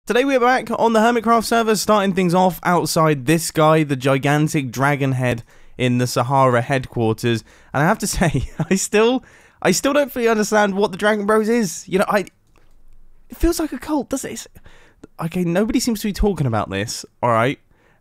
Today we are back on the Hermitcraft server, starting things off outside this guy, the gigantic dragon head in the Sahara headquarters. And I have to say, I still don't fully understand what the Dragon Bros is. You know, it feels like a cult, does it? Okay, nobody seems to be talking about this, alright?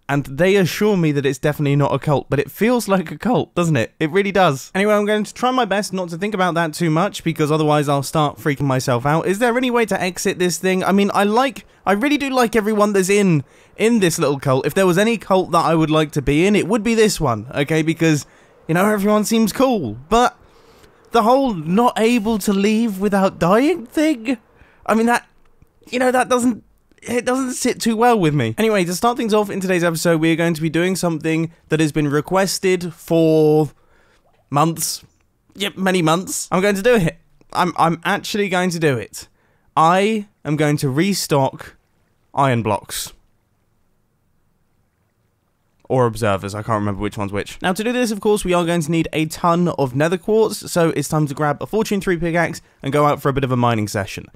And they assure me that it's definitely not a cult, but it feels like a cult, doesn't it? It really does. Anyway, I'm going to try my best not to think about that too much, because otherwise I'll start freaking myself out. Is there any way to exit this thing? I mean, I really do like everyone that's in this little cult. If there was any cult that I would like to be in, it would be this one, okay? Because, you know, everyone seems cool. But the whole not able to leave without dying thing, I mean, that, you know, that doesn't sit too well with me. Anyway, to start things off in today's episode, we are going to be doing something that has been requested for months. Yep, many months. I'm going to do it. I'm actually going to do it. I am going to restock iron blocks. Or observers, I can't remember which one's which. Now, to do this, of course, we are going to need a ton of nether quartz, so it's time to grab a Fortune 3 pickaxe and go out for a bit of a mining session.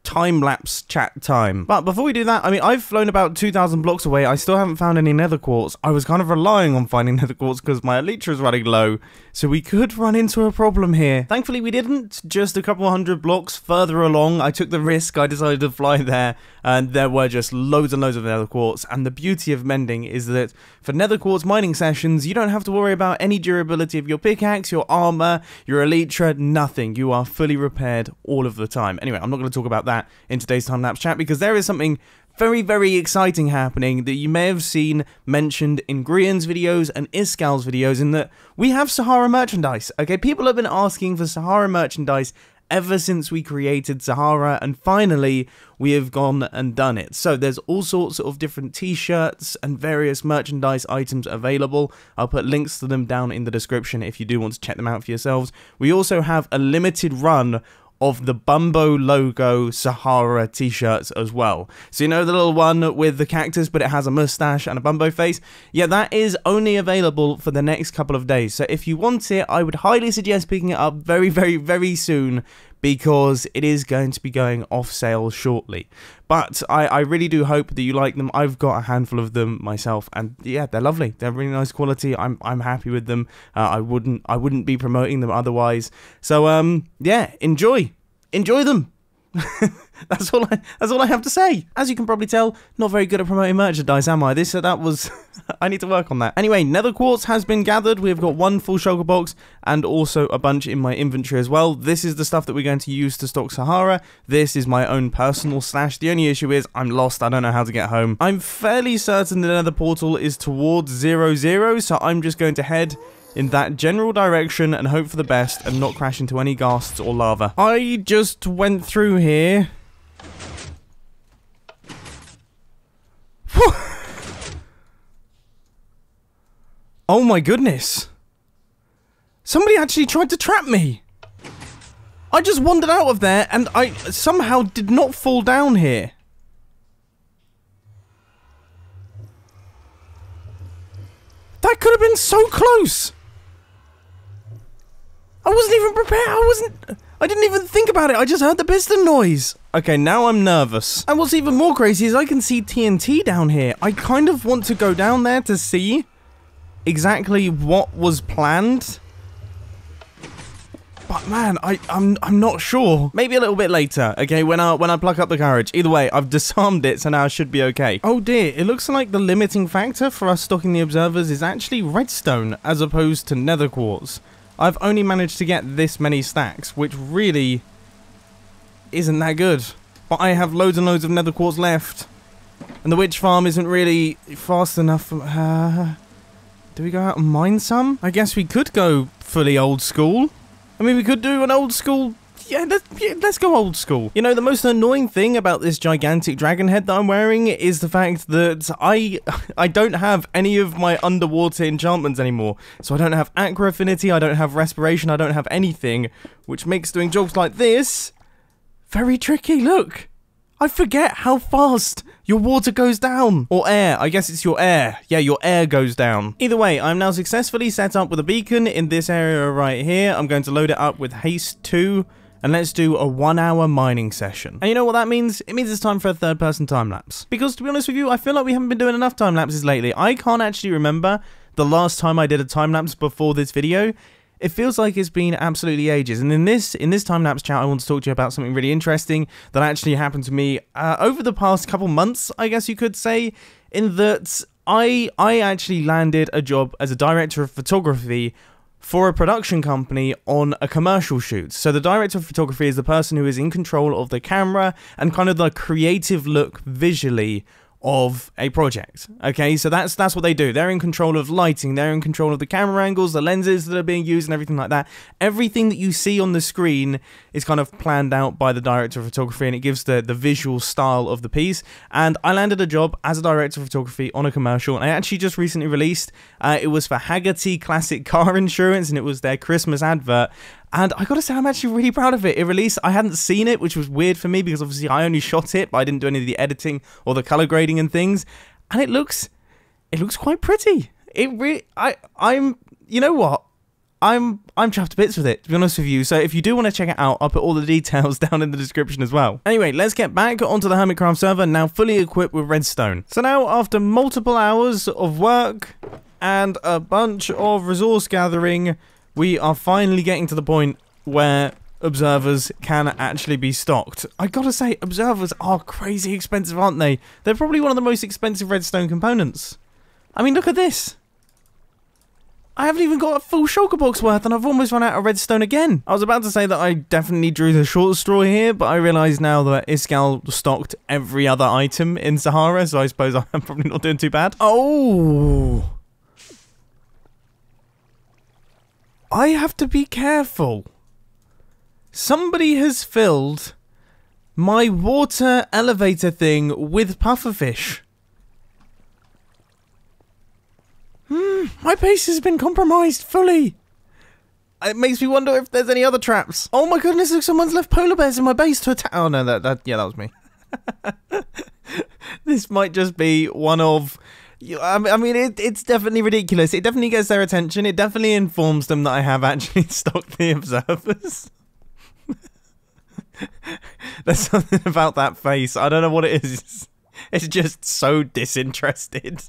Time-lapse chat time. But before we do that, I mean, I've flown about 2,000 blocks away. I still haven't found any nether quartz. I was kind of relying on finding nether quartz because my elytra is running low, so we could run into a problem here. Thankfully, we didn't. Just a couple 100 blocks further along, I took the risk. I decided to fly there, and there were just loads and loads of nether quartz. And the beauty of mending is that for nether quartz mining sessions, you don't have to worry about any durability of your pickaxe, your armor, your elytra, nothing. You are fully repaired all of the time. Anyway, I'm not going to talk about that in today's time-lapse chat because there is something very, very exciting happening that you may have seen mentioned in Grian's videos and Iskal's videos, in that we have Sahara merchandise. Okay, people have been asking for Sahara merchandise ever since we created Sahara, and finally we have gone and done it. So there's all sorts of different t-shirts and various merchandise items available. I'll put links to them down in the description if you do want to check them out for yourselves. We also have a limited run of the Mumbo logo Sahara t-shirts as well. So you know the little one with the cactus but it has a mustache and a Mumbo face? Yeah, that is only available for the next couple of days. So if you want it, I would highly suggest picking it up very, very, very soon, because it is going to be going off sale shortly. But I really do hope that you like them. I've got a handful of them myself, and yeah, they're lovely. They're really nice quality. I'm happy with them. I wouldn't be promoting them otherwise. So yeah, enjoy them. That's all I have to say. As you can probably tell, not very good at promoting merchandise, am I? That was I need to work on that. Anyway, nether quartz has been gathered. We've got one full shulker box and also a bunch in my inventory as well. This is the stuff that we're going to use to stock Sahara. This is my own personal stash. The only issue is I'm lost. I don't know how to get home. I'm fairly certain the nether portal is towards 0, so I'm just going to head in that general direction and hope for the best and not crash into any ghasts or lava. I just went through here. Oh my goodness. Somebody actually tried to trap me. I just wandered out of there and I somehow did not fall down here. That could have been so close. I wasn't even prepared. I didn't even think about it. I just heard the piston noise. Okay, now I'm nervous. And what's even more crazy is I can see TNT down here. I kind of want to go down there to see exactly what was planned. But man, I'm not sure. Maybe a little bit later, okay, when I pluck up the courage. Either way, I've disarmed it, so now I should be okay. Oh dear, it looks like the limiting factor for us stocking the observers is actually redstone as opposed to nether quartz. I've only managed to get this many stacks, which really isn't that good. But I have loads and loads of nether quartz left. And the witch farm isn't really fast enough for... do we go out and mine some? I guess we could go fully old school. I mean, we could do an old school... Yeah, let's go old school. You know, the most annoying thing about this gigantic dragon head that I'm wearing is the fact that I don't have any of my underwater enchantments anymore. So I don't have aqua affinity, I don't have respiration, I don't have anything, which makes doing jobs like this very tricky. Look, I forget how fast your water goes down. Or air, I guess it's your air. Yeah, your air goes down. Either way, I'm now successfully set up with a beacon in this area right here. I'm going to load it up with haste 2. and let's do a 1 hour mining session. And you know what that means? It means it's time for a third person time lapse. Because to be honest with you, I feel like we haven't been doing enough time lapses lately. I can't actually remember the last time I did a time lapse before this video. It feels like it's been absolutely ages. And in this time lapse chat, I want to talk to you about something really interesting that actually happened to me over the past couple months, I guess you could say, in that I actually landed a job as a director of photography for a production company on a commercial shoot. So the director of photography is the person who is in control of the camera and kind of the creative look visually of a project. Okay, so that's what they do. They're in control of lighting, they're in control of the camera angles, the lenses that are being used and everything like that. Everything that you see on the screen is kind of planned out by the director of photography, and it gives the visual style of the piece. And I landed a job as a director of photography on a commercial, and I actually just recently released, it was for Haggerty Classic Car Insurance, and it was their Christmas advert. And I gotta say, I'm actually really proud of it. It released, I hadn't seen it, which was weird for me because obviously I only shot it, but I didn't do any of the editing or the color grading and things. And it looks quite pretty. I'm, you know what? I'm chuffed to bits with it, to be honest with you. So if you do want to check it out, I'll put all the details down in the description as well. Anyway, let's get back onto the Hermitcraft server, now fully equipped with redstone. So now, after multiple hours of work and a bunch of resource gathering, we are finally getting to the point where observers can actually be stocked. I gotta say, observers are crazy expensive, aren't they? They're probably one of the most expensive redstone components. I mean, look at this. I haven't even got a full shulker box worth, and I've almost run out of redstone again. I was about to say that I definitely drew the short straw here, but I realise now that Iskal stocked every other item in Sahara, so I suppose I'm probably not doing too bad. Oh! I have to be careful. Somebody has filled my water elevator thing with pufferfish. My base has been compromised fully. It makes me wonder if there's any other traps. Oh my goodness, look, someone's left polar bears in my base to attack. Oh no, yeah, that was me. This might just be one of... I mean, it's definitely ridiculous. It definitely gets their attention. It definitely informs them that I have actually stocked the observers. There's something about that face. I don't know what it is. It's just so disinterested.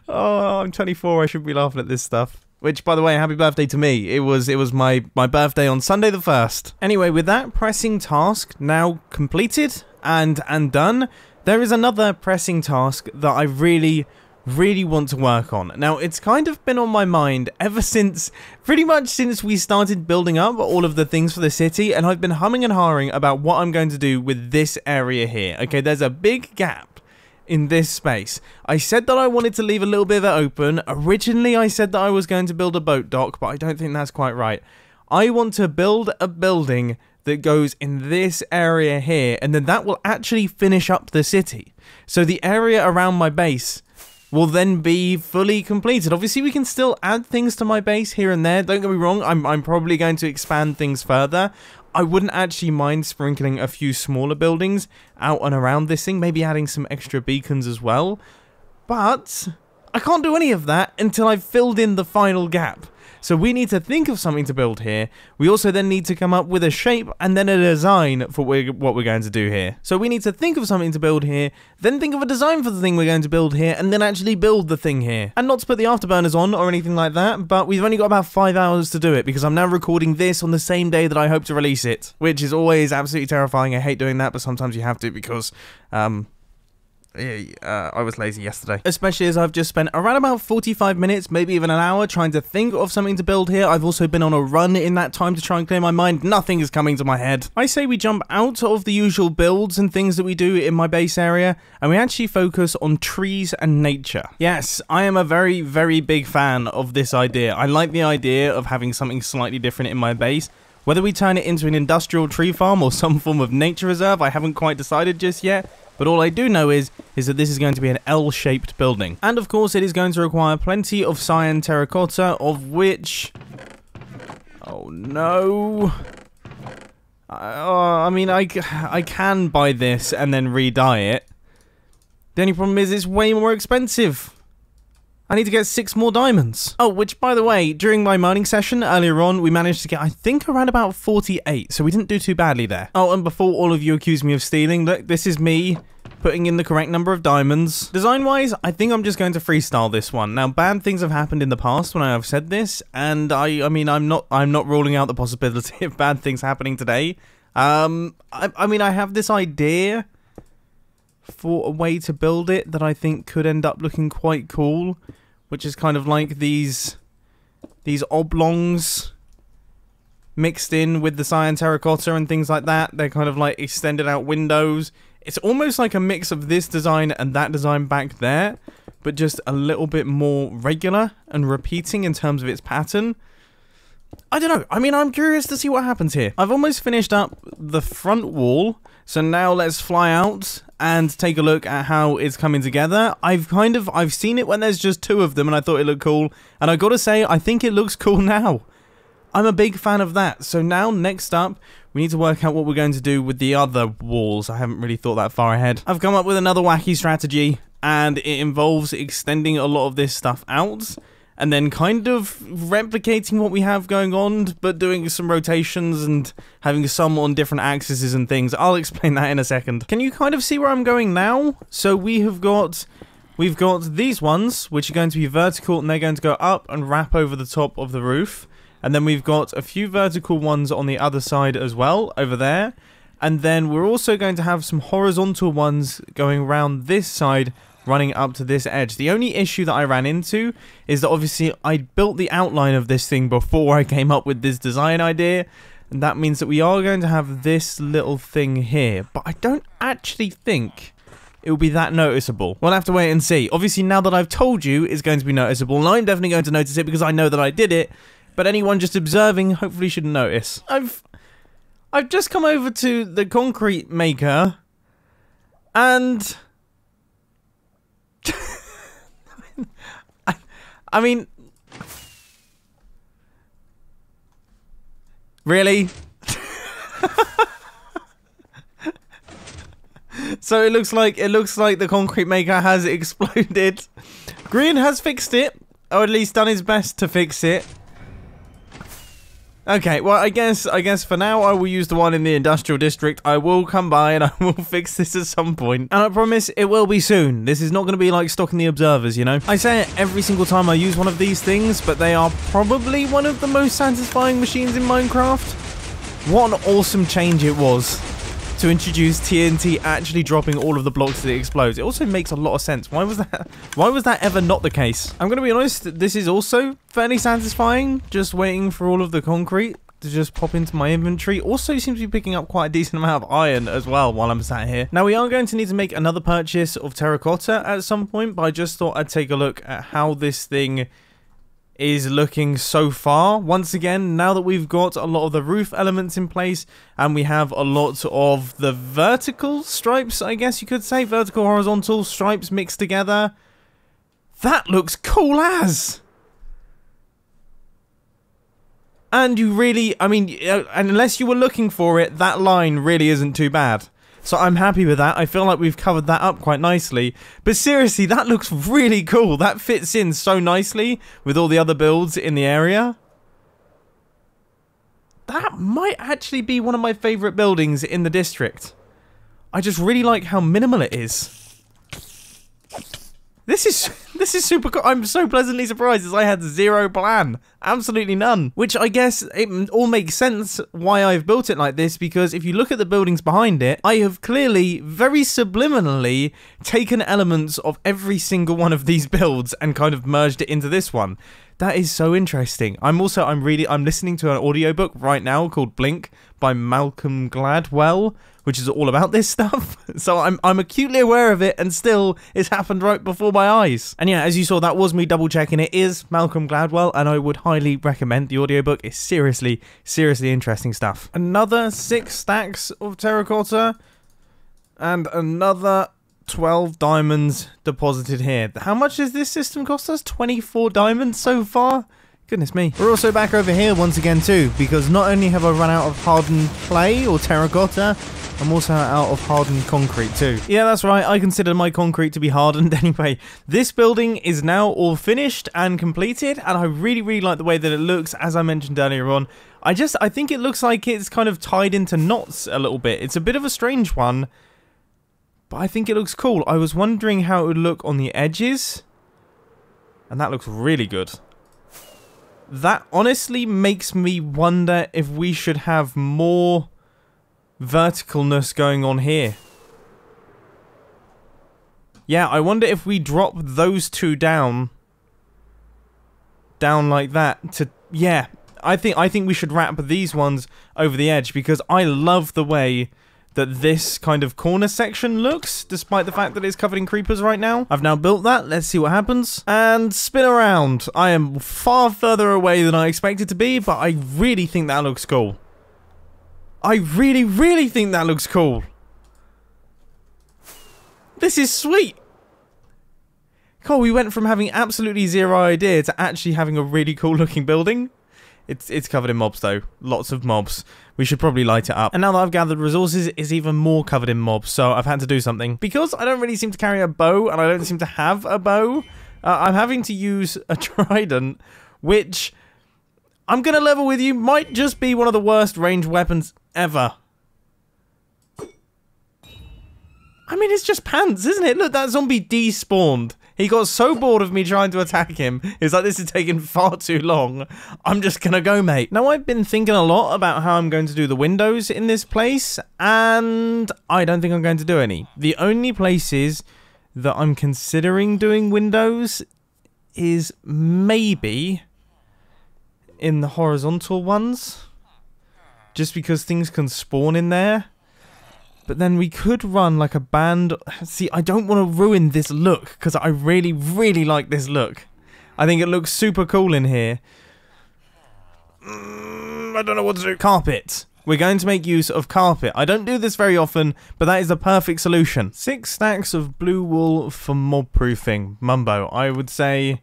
Oh, I'm 24. I shouldn't be laughing at this stuff. Which, by the way, happy birthday to me. It was my birthday on Sunday the 1st. Anyway, with that pressing task now completed and done, there is another pressing task that I really want to work on. Now, it's kind of been on my mind ever since, pretty much since we started building up all of the things for the city, and I've been humming and hawing about what I'm going to do with this area here. Okay, there's a big gap in this space. I said that I wanted to leave a little bit of it open. Originally, I said that I was going to build a boat dock, but I don't think that's quite right. I want to build a building that goes in this area here, and then that will actually finish up the city. So the area around my base will then be fully completed. Obviously, we can still add things to my base here and there. Don't get me wrong, I'm probably going to expand things further. I wouldn't actually mind sprinkling a few smaller buildings out and around this thing, maybe adding some extra beacons as well. But I can't do any of that until I've filled in the final gap. So we need to think of something to build here. We also then need to come up with a shape and then a design for what we're going to do here. So we need to think of something to build here, then think of a design for the thing we're going to build here, and then actually build the thing here. And not to put the afterburners on or anything like that, but we've only got about 5 hours to do it because I'm now recording this on the same day that I hope to release it, which is always absolutely terrifying. I hate doing that, but sometimes you have to because, I was lazy yesterday. Especially as I've just spent around about 45 minutes, maybe even an hour, trying to think of something to build here. I've also been on a run in that time to try and clear my mind. Nothing is coming to my head. I say we jump out of the usual builds and things that we do in my base area, and we actually focus on trees and nature. Yes, I am a very, very big fan of this idea. I like the idea of having something slightly different in my base. Whether we turn it into an industrial tree farm or some form of nature reserve, I haven't quite decided just yet. But all I do know is that this is going to be an L-shaped building. And of course, it is going to require plenty of cyan terracotta, of which... Oh, no. I mean, I can buy this and then re-dye it. The only problem is it's way more expensive. I need to get 6 more diamonds. Oh, which, by the way, during my mining session earlier on, we managed to get, I think, around about 48, so we didn't do too badly there. Oh, and before all of you accuse me of stealing, look, this is me putting in the correct number of diamonds. Design-wise, I think I'm just going to freestyle this one. Now, bad things have happened in the past when I have said this, and I mean, I'm not ruling out the possibility of bad things happening today. I mean, I have this idea for a way to build it that I think could end up looking quite cool, which is kind of like these oblongs mixed in with the cyan terracotta and things like that. They're kind of like extended out windows. It's almost like a mix of this design and that design back there, but just a little bit more regular and repeating in terms of its pattern. I don't know. I mean, I'm curious to see what happens here. I've almost finished up the front wall, so now let's fly out and take a look at how it's coming together. I've seen it when there's just 2 of them and I thought it looked cool, and I gotta say, I think it looks cool now. I'm a big fan of that. So now, next up, we need to work out what we're going to do with the other walls. I haven't really thought that far ahead. I've come up with another wacky strategy, and it involves extending a lot of this stuff out, and then kind of replicating what we have going on, but doing some rotations and having some on different axes and things. I'll explain that in a second. Can you kind of see where I'm going now? So we've got these ones, which are going to be vertical, and they're going to go up and wrap over the top of the roof. And then we've got a few vertical ones on the other side as well, over there. And then we're also going to have some horizontal ones going around this side, running up to this edge. The only issue that I ran into is that obviously I built the outline of this thing before I came up with this design idea. And that means that we are going to have this little thing here. But I don't actually think it will be that noticeable. We'll have to wait and see. Obviously, now that I've told you it's going to be noticeable, and I'm definitely going to notice it because I know that I did it. But anyone just observing hopefully shouldn't notice. I've just come over to the concrete maker, and I mean, really? So it looks like the concrete maker has exploded. Green has fixed it, or at least done his best to fix it. Okay, well, I guess for now I will use the one in the industrial district. I will come by and I will fix this at some point. And I promise it will be soon. This is not going to be like stocking the observers, you know? I say it every single time I use one of these things, but they are probably one of the most satisfying machines in Minecraft. What an awesome change it was to introduce TNT actually dropping all of the blocks that it explodes. It also makes a lot of sense. Why was that ever not the case? I'm going to be honest, this is also fairly satisfying, just waiting for all of the concrete to just pop into my inventory. Also seems to be picking up quite a decent amount of iron as well while I'm sat here. Now we are going to need to make another purchase of terracotta at some point, but I just thought I'd take a look at how this thing is looking so far. Once again, now that we've got a lot of the roof elements in place and we have a lot of the vertical stripes, I guess you could say, vertical horizontal stripes mixed together, that looks cool as. And you really, I mean, unless you were looking for it, that line really isn't too bad. So I'm happy with that. I feel like we've covered that up quite nicely. But seriously, that looks really cool. That fits in so nicely with all the other builds in the area. That might actually be one of my favourite buildings in the district. I just really like how minimal it is. This is super cool. I'm so pleasantly surprised as I had zero plan. Absolutely none. Which I guess it all makes sense why I've built it like this, because if you look at the buildings behind it, I have clearly, very subliminally, taken elements of every single one of these builds and kind of merged it into this one. That is so interesting. I'm listening to an audiobook right now called Blink by Malcolm Gladwell, which is all about this stuff. So I'm acutely aware of it, and still it's happened right before my eyes. And yeah, as you saw, that was me double checking. It is Malcolm Gladwell, and I would highly recommend the audiobook. It's seriously interesting stuff. Another 6 stacks of terracotta and another 12 diamonds deposited here. How much does this system cost us? 24 diamonds so far? Goodness me. We're also back over here once again too, because not only have I run out of hardened clay or terracotta, I'm also out of hardened concrete too. Yeah, that's right. I consider my concrete to be hardened anyway. This building is now all finished and completed, and I really, really like the way that it looks, as I mentioned earlier on. I think it looks like it's kind of tied into knots a little bit. It's a bit of a strange one, but I think it looks cool. I was wondering how it would look on the edges, and that looks really good. That honestly makes me wonder if we should have more verticalness going on here. Yeah, I wonder if we drop those two down like that to, yeah, I think we should wrap these ones over the edge, because I love the way that this kind of corner section looks, despite the fact that it's covered in creepers right now. I've now built that. Let's see what happens. And spin around. I am far further away than I expected to be, but I really think that looks cool. I really, really think that looks cool. This is sweet. Cool, we went from having absolutely zero idea to actually having a really cool looking building. It's covered in mobs though. Lots of mobs. We should probably light it up. And now that I've gathered resources, it's even more covered in mobs. So I've had to do something. Because I don't really seem to carry a bow, and I don't seem to have a bow, I'm having to use a trident, which, I'm going to level with you, might just be one of the worst ranged weapons ever. I mean, it's just pants, isn't it? Look, that zombie despawned. He got so bored of me trying to attack him. He's like, this is taking far too long. I'm just gonna go, mate. Now, I've been thinking a lot about how I'm going to do the windows in this place, and I don't think I'm going to do any. The only places that I'm considering doing windows is maybe in the horizontal ones, just because things can spawn in there. But then we could run like a band. See, I don't want to ruin this look, because I really, really like this look. I think it looks super cool in here. I don't know what to do. Carpet. We're going to make use of carpet. I don't do this very often, but that is the perfect solution. 6 stacks of blue wool for mob proofing. Mumbo. I would say,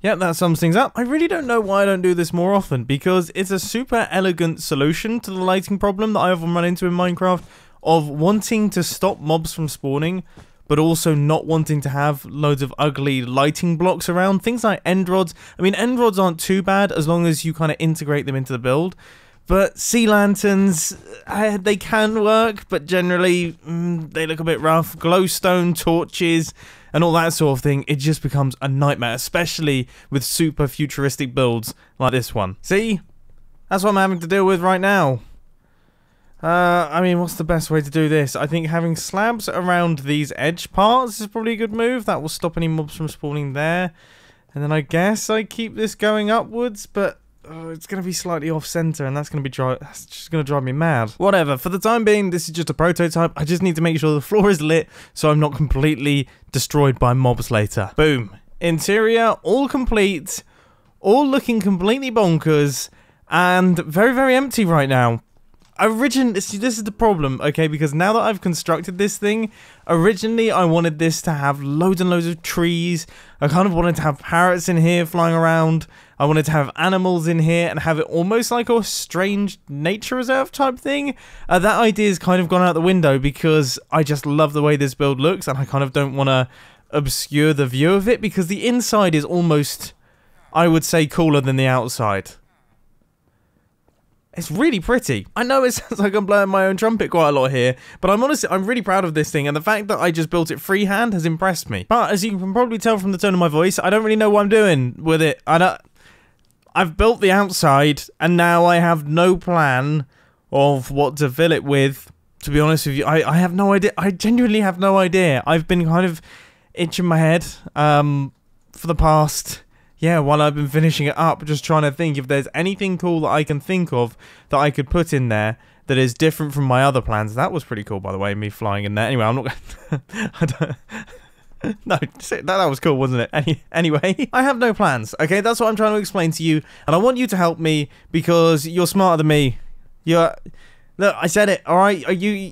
yeah, that sums things up. I really don't know why I don't do this more often, because it's a super elegant solution to the lighting problem that I often run into in Minecraft, of wanting to stop mobs from spawning, but also not wanting to have loads of ugly lighting blocks around. Things like end rods. I mean, end rods aren't too bad as long as you kind of integrate them into the build. But sea lanterns, they can work, but generally they look a bit rough. Glowstone torches and all that sort of thing, it just becomes a nightmare, especially with super futuristic builds like this one. See? That's what I'm having to deal with right now. I mean, what's the best way to do this? I think having slabs around these edge parts is probably a good move. That will stop any mobs from spawning there. And then I guess I keep this going upwards, but it's going to be slightly off-center, and that's just going to drive me mad. Whatever. For the time being, this is just a prototype. I just need to make sure the floor is lit so I'm not completely destroyed by mobs later. Boom. Interior, all complete, all looking completely bonkers, and very, very empty right now. See, this is the problem, okay, because now that I've constructed this thing, originally I wanted this to have loads and loads of trees. I kind of wanted to have parrots in here flying around. I wanted to have animals in here and have it almost like a strange nature reserve type thing. That idea's kind of gone out the window because I just love the way this build looks, and I kind of don't want to obscure the view of it, because the inside is almost, I would say, cooler than the outside. It's really pretty. I know it sounds like I'm blowing my own trumpet quite a lot here, but I'm really proud of this thing, and the fact that I just built it freehand has impressed me. But as you can probably tell from the tone of my voice, I don't really know what I'm doing with it. I've built the outside, and now I have no plan of what to fill it with. To be honest with you, I have no idea. I genuinely have no idea. I've been kind of itching my head for the past... yeah, while I've been finishing it up, just trying to think if there's anything cool that I can think of that I could put in there that is different from my other plans. That was pretty cool, by the way, me flying in there. Anyway, I'm not going no, that was cool, wasn't it? Anyway, I have no plans, okay? That's what I'm trying to explain to you, and I want you to help me because you're smarter than me. Look, I said it, all right? You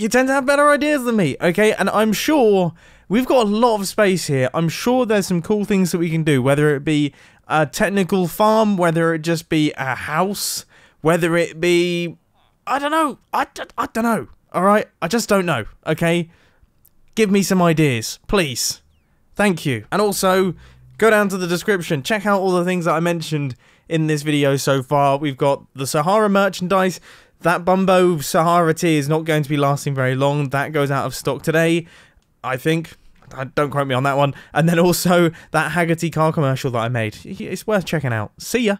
tend to have better ideas than me, okay? And I'm sure... we've got a lot of space here. I'm sure there's some cool things that we can do, whether it be a technical farm, whether it just be a house, whether it be... I don't know. I don't know. Alright? I just don't know, okay? Give me some ideas, please. Thank you. And also, go down to the description, check out all the things that I mentioned in this video so far. We've got the Sahara merchandise. That Mumbo Sahara tea is not going to be lasting very long. That goes out of stock today, I think. Don't quote me on that one. And then also that Haggerty car commercial that I made. It's worth checking out. See ya.